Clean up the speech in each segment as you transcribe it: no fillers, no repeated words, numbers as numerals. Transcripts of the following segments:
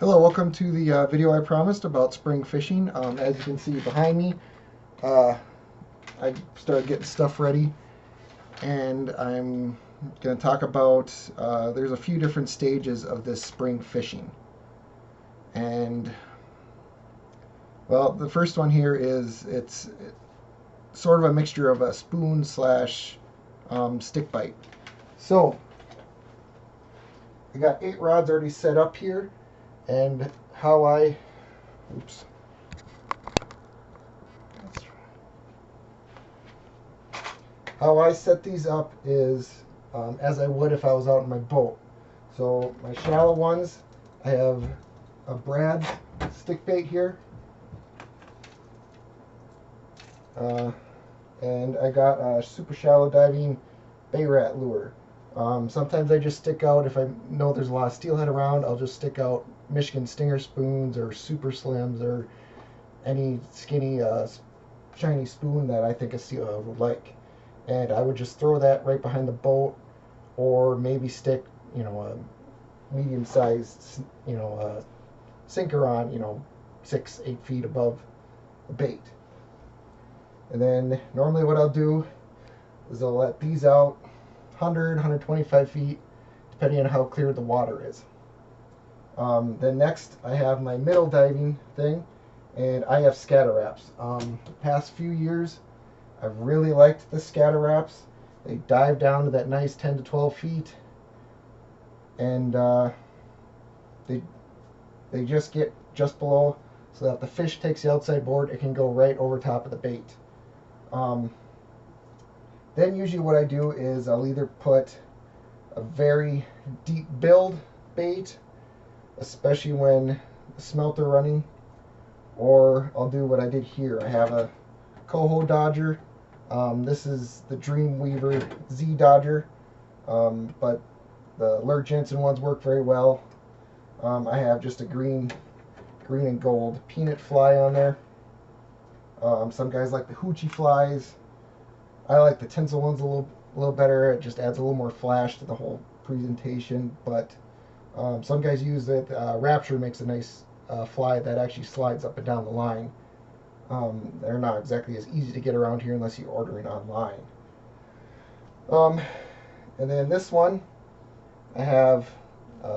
Hello, welcome to the video I promised about spring fishing. As you can see behind me, uh, I started getting stuff ready, and I'm going to talk about, there's a few different stages of this spring fishing. And, well, the first one here is, it's sort of a mixture of a spoon slash stick bite. So, I got 8 rods already set up here, and oops. How I set these up is as I would if I was out in my boat. So my shallow ones, I have a brad stick bait here, and I got a super shallow diving bay rat lure. Sometimes I just stick out, if I know there's a lot of steelhead around, I'll just stick out Michigan Stinger spoons or super slims or any skinny shiny spoon that I think a steelhead would like. And I would just throw that right behind the boat, or maybe stick, a medium-sized, sinker on, 6-8 feet above the bait. And then normally what I'll do is I'll let these out 100, 125 feet, depending on how clear the water is. Then next I have my middle diving thing, and I have scatter wraps. The past few years, I've really liked the scatter wraps. They dive down to that nice 10 to 12 feet, and they just get just below, so that if the fish takes the outside board, it can go right over top of the bait. Then usually what I do is I'll either put a very deep build bait, especially when the smelt are running, or I'll do what I did here. I have a coho dodger. This is the Dreamweaver Z Dodger, but the Lure Jensen ones work very well. I have just a green and gold peanut fly on there. Some guys like the hoochie flies. I like the tinsel ones a little better. It just adds a little more flash to the whole presentation. But some guys use it. Rapture makes a nice fly that actually slides up and down the line. They're not exactly as easy to get around here unless you order it online. And then this one, I have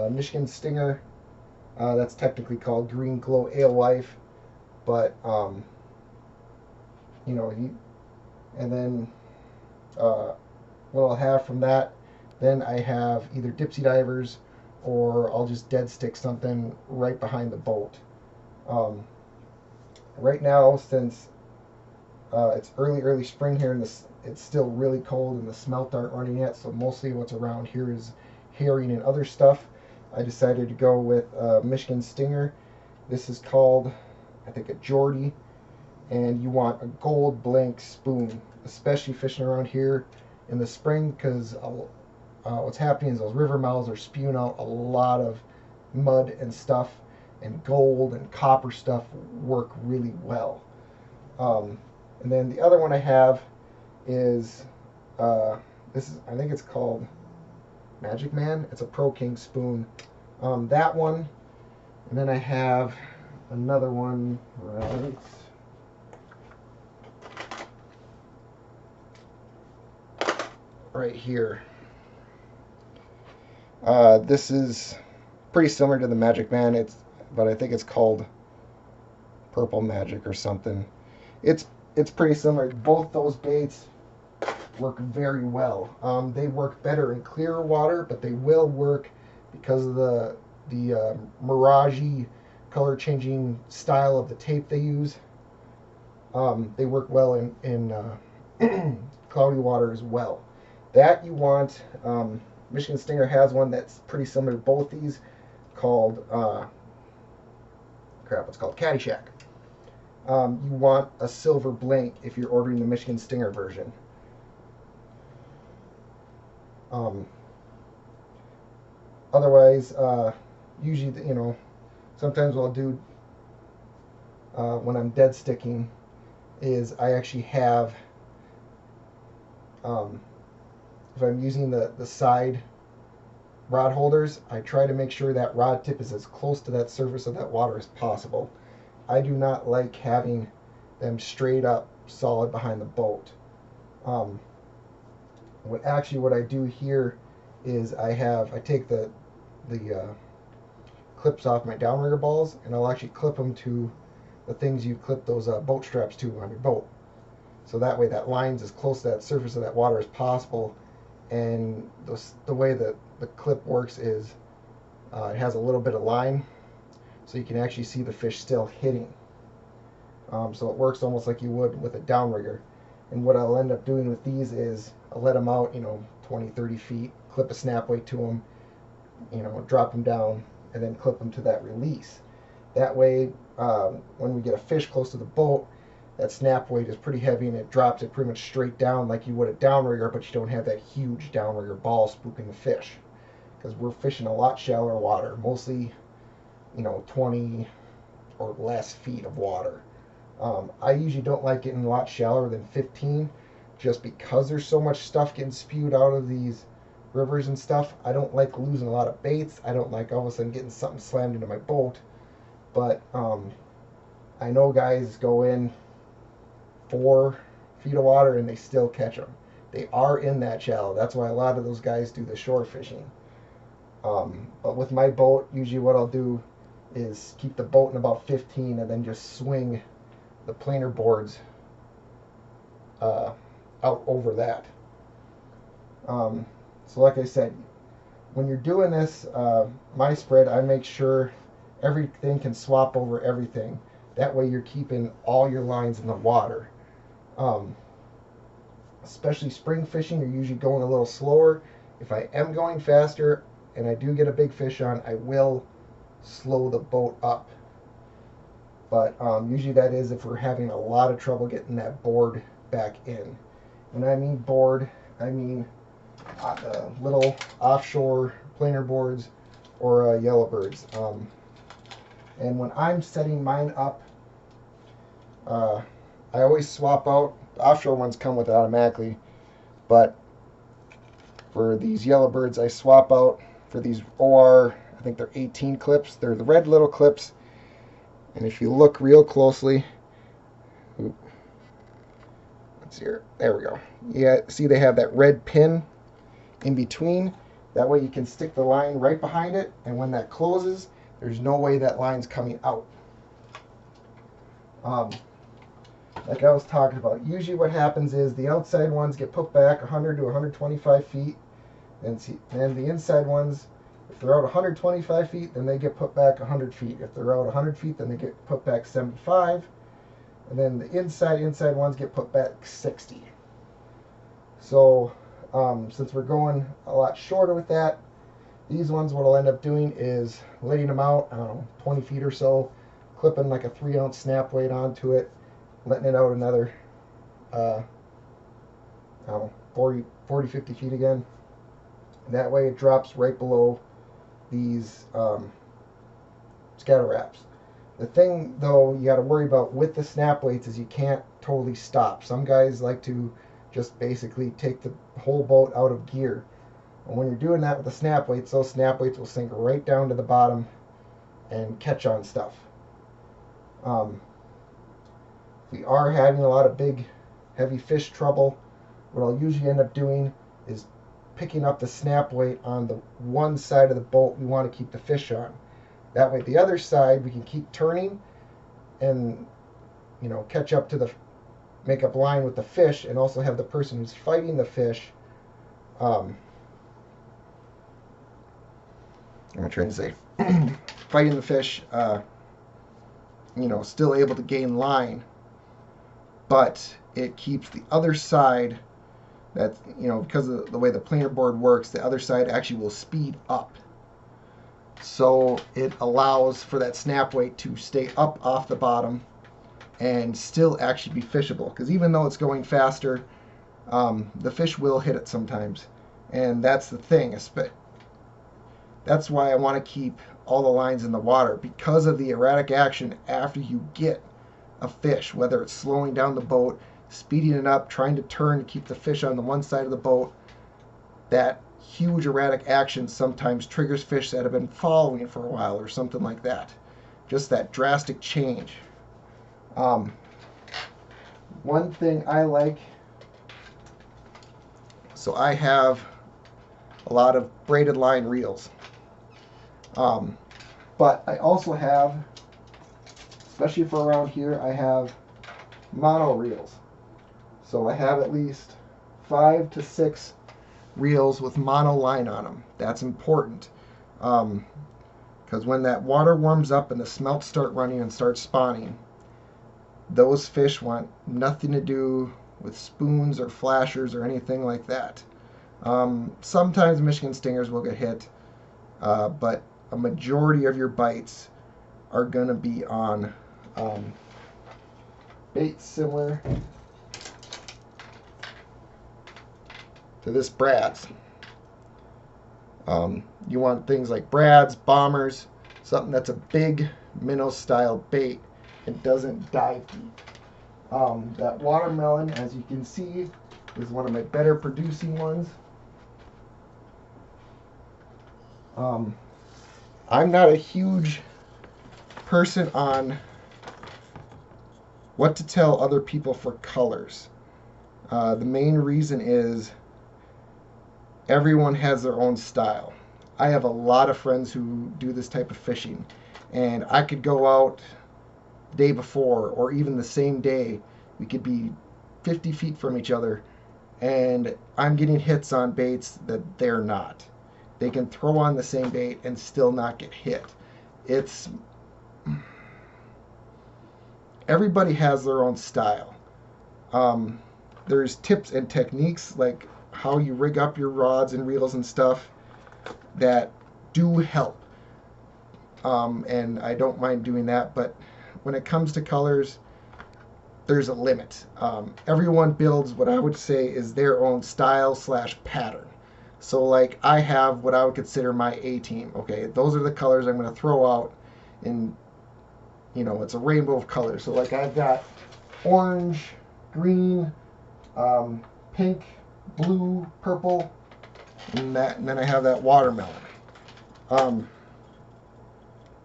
Michigan Stinger. That's technically called Green Glow Alewife, but and then what I'll have from that, then I have either dipsy divers, or I'll just dead stick something right behind the boat. Right now, since it's early spring here, and it's still really cold and the smelt aren't running yet, so mostly what's around here is herring and other stuff, I decided to go with Michigan Stinger. This is called, I think, a Geordie, and you want a gold blank spoon, especially fishing around here in the spring, because what's happening is those river mouths are spewing out a lot of mud and stuff, and gold and copper stuff work really well. And then the other one I have is I think it's called Magic Man. It's a Pro King spoon. That one, and then I have another one right here. This is pretty similar to the Magic Man, but I think it's called Purple Magic or something. It's pretty similar. Both those baits work very well. They work better in clearer water, but they will work because of the mirage-y color changing style of the tape they use. They work well in cloudy water as well. That you want, Michigan Stinger has one that's pretty similar to both these, called it's called Caddyshack. You want a silver blank if you're ordering the Michigan Stinger version. Otherwise, usually, sometimes what I'll do when I'm dead sticking is I actually have, if I'm using the side rod holders, I try to make sure that rod tip is as close to that surface of that water as possible. I do not like having them straight up solid behind the boat. Um, what I do here is I take the clips off my downrigger balls, and I'll actually clip them to the things you clip those boat straps to on your boat. So that way that line's as close to that surface of that water as possible. And the way that the clip works is it has a little bit of line, so you can actually see the fish still hitting. So it works almost like you would with a downrigger. And what I'll end up doing with these is I'll let them out, 20, 30 feet, clip a snap weight to them, drop them down, and then clip them to that release. That way, when we get a fish close to the boat, that snap weight is pretty heavy and it drops it pretty much straight down like you would a downrigger, but you don't have that huge downrigger ball spooking the fish. Because we're fishing a lot shallower water, mostly, 20 or less feet of water. I usually don't like getting a lot shallower than 15, just because there's so much stuff getting spewed out of these rivers and stuff. I don't like losing a lot of baits. I don't like all of a sudden getting something slammed into my boat. But I know guys go in 4 feet of water and they still catch them. They are in that shallow. That's why a lot of those guys do the shore fishing. But with my boat, usually what I'll do is keep the boat in about 15 and then just swing the planer boards out over that. So like I said, when you're doing this, my spread, I make sure everything can swap over everything. That way you're keeping all your lines in the water. Especially spring fishing, you're usually going a little slower. If I am going faster and I do get a big fish on, I will slow the boat up. But usually that is if we're having a lot of trouble getting that board back in. When I mean board, I mean little offshore planer boards or yellowbirds. And when I'm setting mine up, I always swap out. The offshore ones come with it automatically, but for these yellowbirds, I swap out for these OR, I think they're 18 clips. They're the red little clips. And if you look real closely, let's see here, there we go. Yeah, see they have that red pin in between. That way you can stick the line right behind it, and when that closes, there's no way that line's coming out. Like I was talking about, usually what happens is the outside ones get put back 100 to 125 feet, and the inside ones, if they're out 125 feet, then they get put back 100 feet. If they're out 100 feet, then they get put back 75. And then the inside ones get put back 60. So since we're going a lot shorter with that, these ones, what I'll end up doing is letting them out, I don't know, 20 feet or so, clipping like a 3-ounce snap weight onto it, letting it out another, I don't know, 40, 50 feet again. And that way it drops right below these scatter wraps. The thing, though, you got to worry about with the snap weights is you can't totally stop. Some guys like to just basically take the whole boat out of gear. And when you're doing that with the snap weights, those snap weights will sink right down to the bottom and catch on stuff. If we are having a lot of big, heavy fish trouble, what I'll usually end up doing is picking up the snap weight on the one side of the boat we want to keep the fish on. That way the other side we can keep turning and catch up to make up line with the fish, and also have the person who's fighting the fish I'm trying to say fighting the fish still able to gain line, but it keeps the other side, that because of the way the planer board works, the other side actually will speed up, so it allows for that snap weight to stay up off the bottom and still actually be fishable, because even though it's going faster, the fish will hit it sometimes. And that's the thing. That's why I want to keep all the lines in the water, because of the erratic action after you get a fish, whether it's slowing down the boat, speeding it up, trying to turn to keep the fish on the one side of the boat. That huge erratic action sometimes triggers fish that have been following for a while or something like that. Just that drastic change. One thing I like, so I have a lot of braided line reels. But I also have, especially for around here, I have mono reels. So I have at least 5 to 6 reels with mono line on them. That's important. Because when that water warms up and the smelts start running and start spawning, those fish want nothing to do with spoons or flashers or anything like that. Sometimes Michigan stingers will get hit, but a majority of your bites are going to be on baits similar to this Brad's. You want things like Brad's, Bombers, something that's a big minnow style bait and doesn't dive deep. That watermelon, as you can see, is one of my better producing ones. I'm not a huge person on what to tell other people for colors. The main reason is everyone has their own style. I have a lot of friends who do this type of fishing, and I could go out the day before or even the same day. We could be 50 feet from each other, and I'm getting hits on baits that they're not. They can throw on the same bait and still not get hit. It's everybody has their own style. There's tips and techniques like how you rig up your rods and reels and stuff that do help. And I don't mind doing that, but when it comes to colors, there's a limit. Everyone builds what I would say is their own style / pattern. So like I have what I would consider my A team. Okay, those are the colors I'm going to throw out, and it's a rainbow of colors. So like I've got orange, green, pink, blue, purple, and then I have that watermelon. And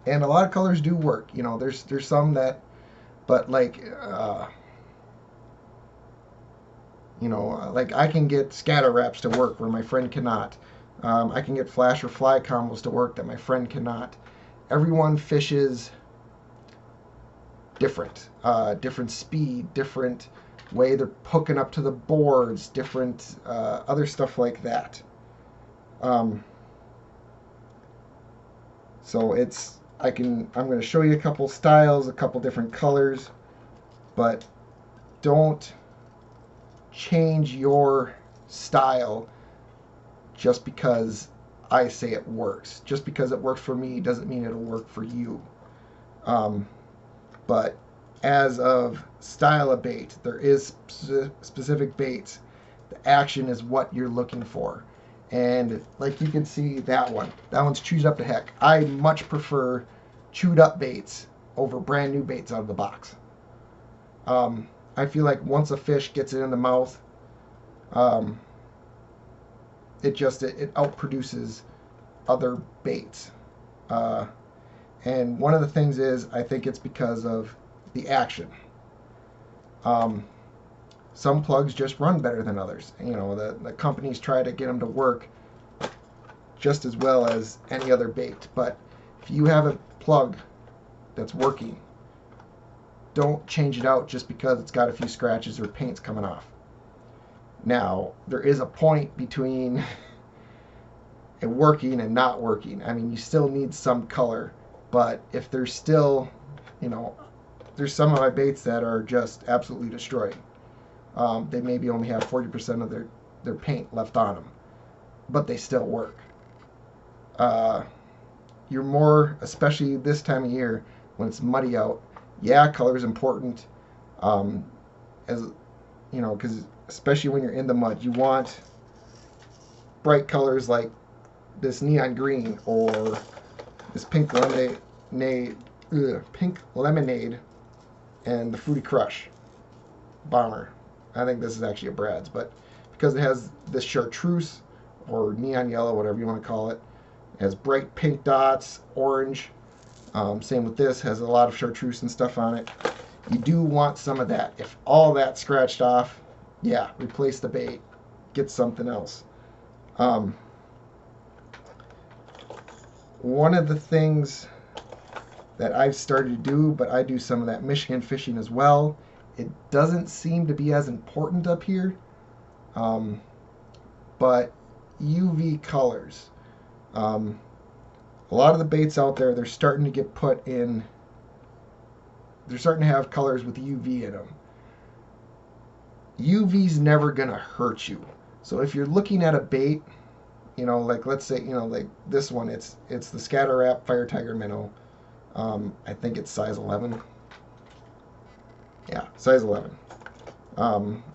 a lot of colors do work. There's some that, but like like I can get scatter wraps to work where my friend cannot. I can get flash or fly combos to work that my friend cannot. Everyone fishes different. Different speed, different way they're hooking up to the boards, different other stuff like that. So I'm going to show you a couple styles, a couple different colors, but don't change your style just because I say it works. Just because it works for me doesn't mean it'll work for you. But as of style of bait, there is specific baits. The action is what you're looking for. And like you can see that one's chewed up to heck. I much prefer chewed up baits over brand new baits out of the box. I feel like once a fish gets it in the mouth, it outproduces other baits. And one of the things is, I think it's because of the action. Some plugs just run better than others. The companies try to get them to work just as well as any other bait. But if you have a plug that's working, don't change it out just because it's got a few scratches or paint's coming off. Now, there is a point between it working and not working. I mean, you still need some color, but if there's still, there's some of my baits that are just absolutely destroyed. They maybe only have 40% of their paint left on them, but they still work. You're more, especially this time of year when it's muddy out, yeah, color is important. Because especially when you're in the mud, you want bright colors like this neon green or this pink lemonade, and the Fruity Crush Bomber. I think this is actually a Brad's, but because it has this chartreuse or neon yellow, whatever you want to call it. It has bright pink dots, orange. Same with this, has a lot of chartreuse and stuff on it. You do want some of that. If all that's scratched off, yeah, replace the bait. Get something else. One of the things that I've started to do, but I do some of that Michigan fishing as well. It doesn't seem to be as important up here, but UV colors. A lot of the baits out there, they're starting to get put in, they're starting to have colors with UV in them. UV's never going to hurt you. So if you're looking at a bait, you know, like let's say, you know, like this one, it's the Scatter Wrap Fire Tiger Minnow. I think it's size 11. Yeah, size 11.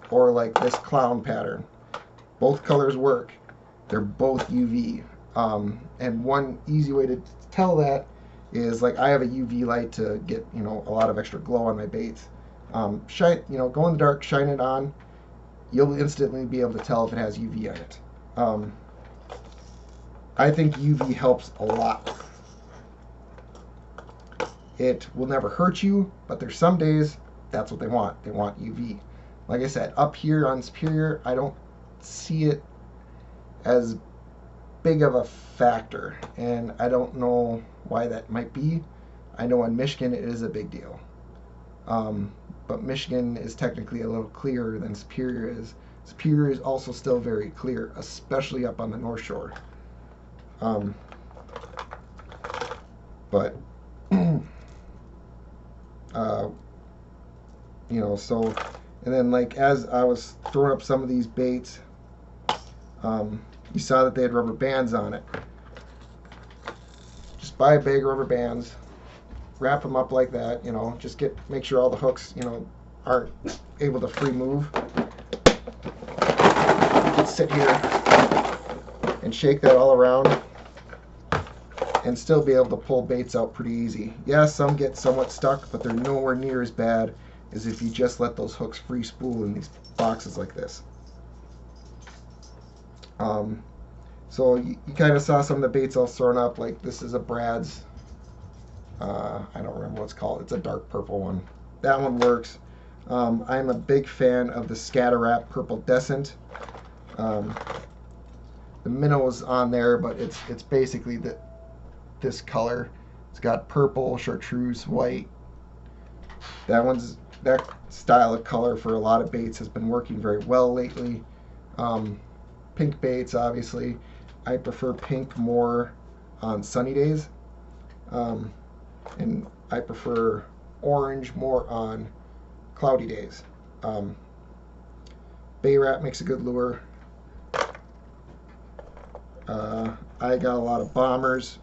Or like this clown pattern. Both colors work. They're both UV. And one easy way to tell that is, like, I have a UV light to get, you know, a lot of extra glow on my baits. Shine, you know, go in the dark, shine it on. You'll instantly be able to tell if it has UV on it. I think UV helps a lot. It will never hurt you, but there's some days that's what they want. They want UV. Like I said, up here on Superior, I don't see it as big of a factor, and I don't know why that might be. I know in Michigan it is a big deal. But Michigan is technically a little clearer than Superior is. Superior is also still very clear, especially up on the North Shore. But you know, so, and then like as I was throwing up some of these baits, you saw that they had rubber bands on it. Just buy a bag of rubber bands, wrap them up like that, you know, just make sure all the hooks, you know, aren't able to free move. You can sit here and shake that all around and still be able to pull baits out pretty easy. Yeah, some get somewhat stuck, but they're nowhere near as bad as if you just let those hooks free spool in these boxes like this. So you kind of saw some of the baits all thrown up. Like this is a Brad's, I don't remember what it's called. It's a dark purple one. That one works. I'm a big fan of the Scatter Wrap Purple Descent. The minnow's on there, but it's basically this color. It's got purple, chartreuse, white. That style of color for a lot of baits has been working very well lately. Pink baits, obviously. I prefer pink more on sunny days. And I prefer orange more on cloudy days. Bay Rat makes a good lure. I got a lot of bombers.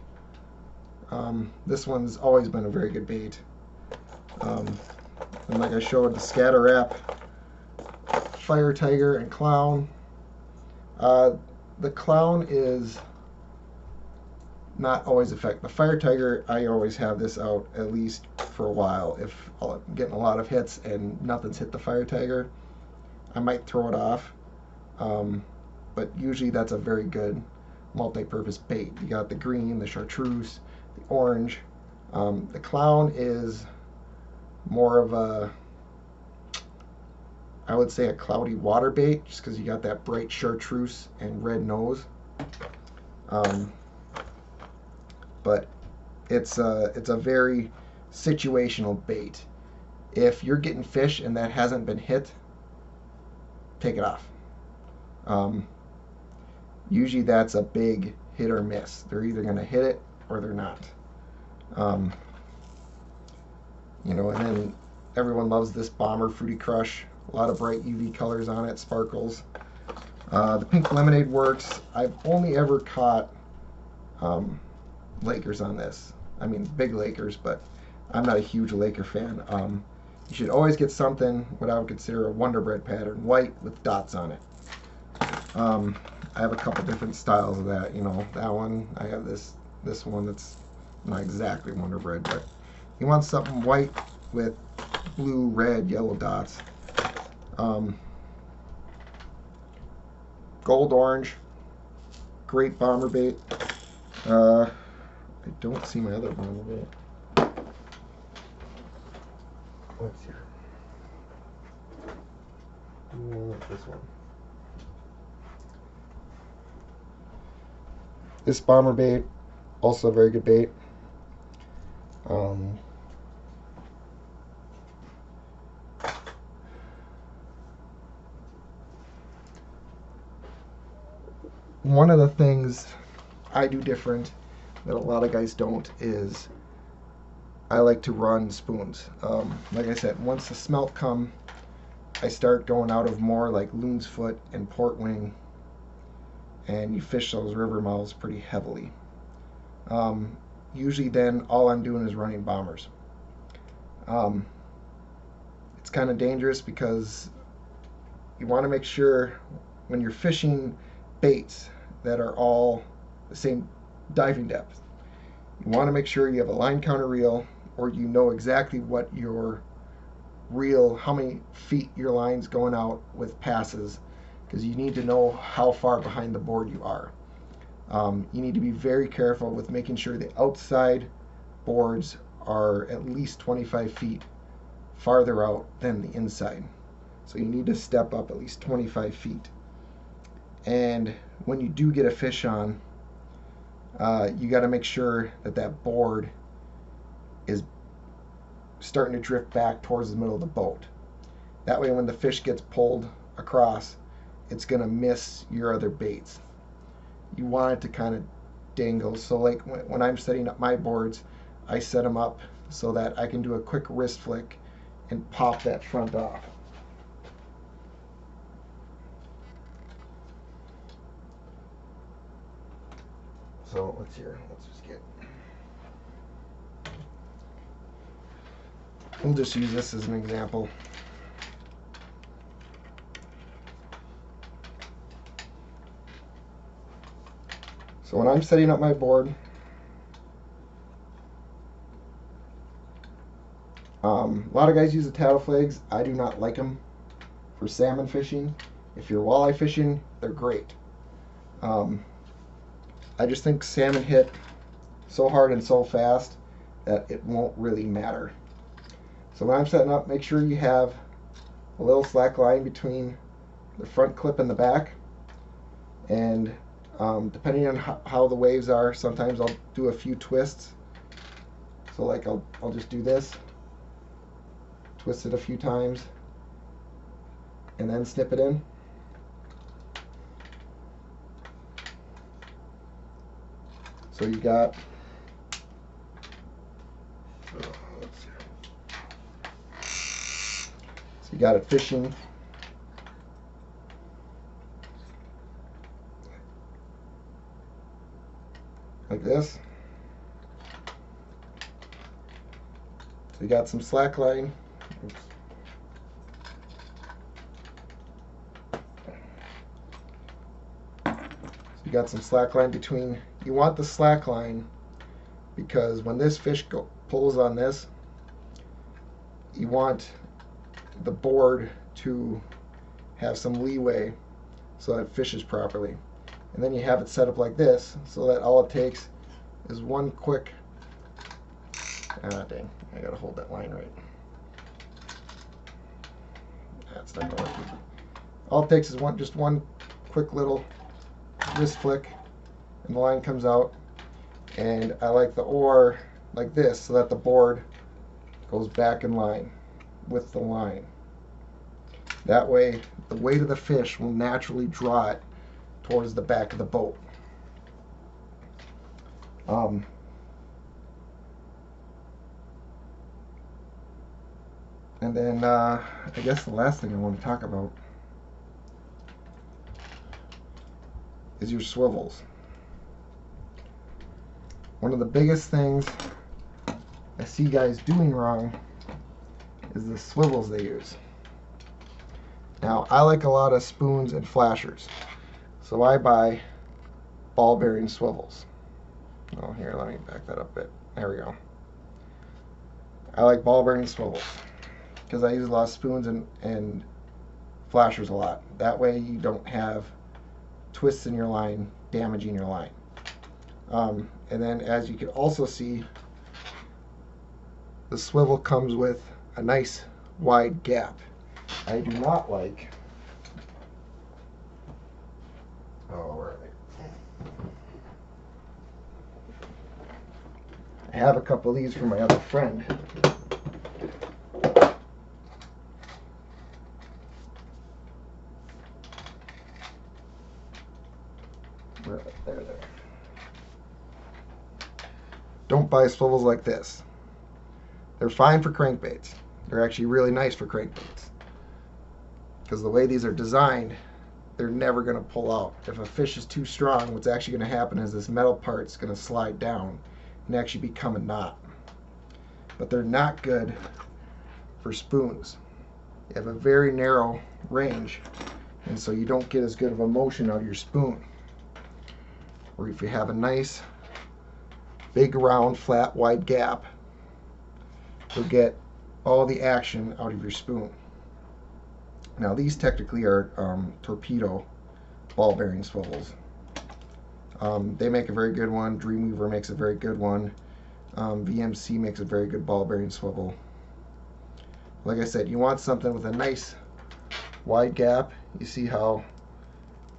This one's always been a very good bait. And like I showed, the Scatter Wrap, Fire Tiger, and Clown. The Clown is not always effective. The Fire Tiger, I always have this out at least for a while. If I'm getting a lot of hits and nothing's hit the Fire Tiger, I might throw it off. But usually that's a very good multi-purpose bait. You got the green, the chartreuse, the orange. The Clown is more of a, I would say, a cloudy water bait, just because you got that bright chartreuse and red nose. But it's a very situational bait. If you're getting fish and that hasn't been hit, take it off. Usually that's a big hit or miss. They're either going to hit it or they're not. You know, and then everyone loves this Bomber Fruity Crush. A lot of bright UV colors on it, sparkles. The pink lemonade works. I've only ever caught Lakers on this. I mean, big Lakers, but I'm not a huge Laker fan. You should always get something, what I would consider a Wonder Bread pattern, white with dots on it. I have a couple different styles of that. You know, that one. I have this one that's not exactly Wonder Bread, but you want something white with blue, red, yellow dots. Gold orange. great bomber bait. I don't see my other bomber bait. Let's see. This one. This bomber bait, also a very good bait. One of the things I do different that a lot of guys don't is I like to run spoons. Like I said, once the smelt come, I start going out of more like loon's foot and port wing, and you fish those river mouths pretty heavily. Usually then all I'm doing is running bombers. It's kind of dangerous because you want to make sure when you're fishing baits that are all the same diving depth, you want to make sure you have a line counter reel, or you know exactly what your reel, how many feet your line's going out with passes, because you need to know how far behind the board you are. You need to be very careful with making sure the outside boards are at least 25 feet farther out than the inside. So you need to step up at least 25 feet. And when you do get a fish on, you got to make sure that that board is starting to drift back towards the middle of the boat. That way when the fish gets pulled across, it's going to miss your other baits. You want it to kind of dangle. So like when I'm setting up my boards, I set them up so that I can do a quick wrist flick and pop that front off. So let's just get, we'll just use this as an example. So when I'm setting up my board, a lot of guys use the tattle flags. I do not like them for salmon fishing. If you're walleye fishing, they're great. I just think salmon hit so hard and so fast that it won't really matter. So when I'm setting up, make sure you have a little slack line between the front clip and the back. And depending on how the waves are, sometimes I'll do a few twists. So like I'll just do this, twist it a few times, and then snip it in. So you got, so you got it fishing like this. So you got some slack line. Oops. So you got some slack line between. You want the slack line because when this fish pulls on this, you want the board to have some leeway so that it fishes properly. And then you have it set up like this so that all it takes is one quick, dang, I gotta hold that line right. That's not gonna work. All it takes is just one quick little wrist flick and the line comes out. And I like the oar like this so that the board goes back in line with the line. That way the weight of the fish will naturally draw it towards the back of the boat. And then I guess the last thing I want to talk about is your swivels. One of the biggest things I see guys doing wrong is the swivels they use. Now, I like a lot of spoons and flashers, so I buy ball bearing swivels. Oh, here, let me back that up a bit. There we go. I like ball bearing swivels because I use a lot of spoons and flashers a lot. That way you don't have twists in your line damaging your line. And then, as you can also see, the swivel comes with a nice wide gap. I do not like. Oh, where are they? I have a couple of these from my other friend. There. Don't buy swivels like this. They're fine for crankbaits. They're actually really nice for crankbaits. Because the way these are designed, they're never going to pull out. If a fish is too strong, what's actually going to happen is this metal part's going to slide down and actually become a knot. But they're not good for spoons. You have a very narrow range, and so you don't get as good of a motion out of your spoon. Or if you have a nice big round flat wide gap, you'll get all the action out of your spoon. Now these technically are torpedo ball bearing swivels. They make a very good one. Dreamweaver makes a very good one. VMC makes a very good ball bearing swivel. Like I said, you want something with a nice wide gap. You see how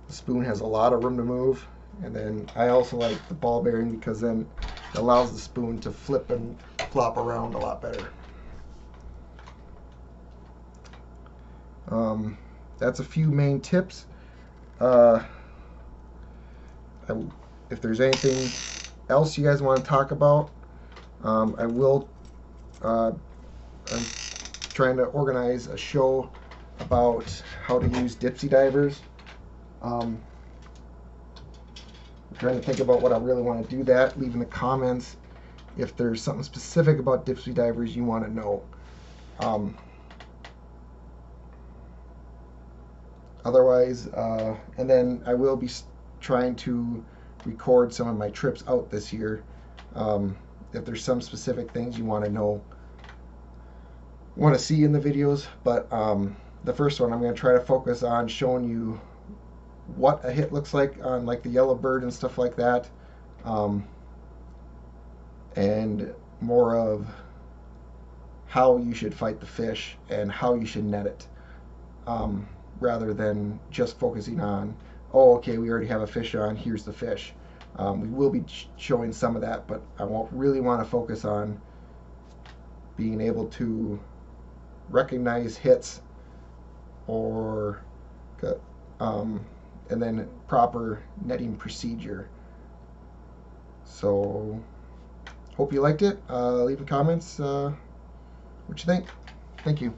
the spoon has a lot of room to move. And then I also like the ball bearing because then it allows the spoon to flip and flop around a lot better. That's a few main tips. If there's anything else you guys want to talk about, I'm trying to organize a show about how to use dipsy divers. I'm trying to think about what I really want to do that. Leave in the comments if there's something specific about dipsy divers you want to know. Otherwise, and then I will be trying to record some of my trips out this year. If there's some specific things you want to see in the videos, but the first one I'm going to try to focus on showing you what a hit looks like on like the yellow bird and stuff like that, and more of how you should fight the fish and how you should net it, rather than just focusing on, oh, okay, we already have a fish on, here's the fish. We will be showing some of that, but I won't really want to focus on being able to recognize hits or and then proper netting procedure. So hope you liked it. Leave in comments what you think. Thank you.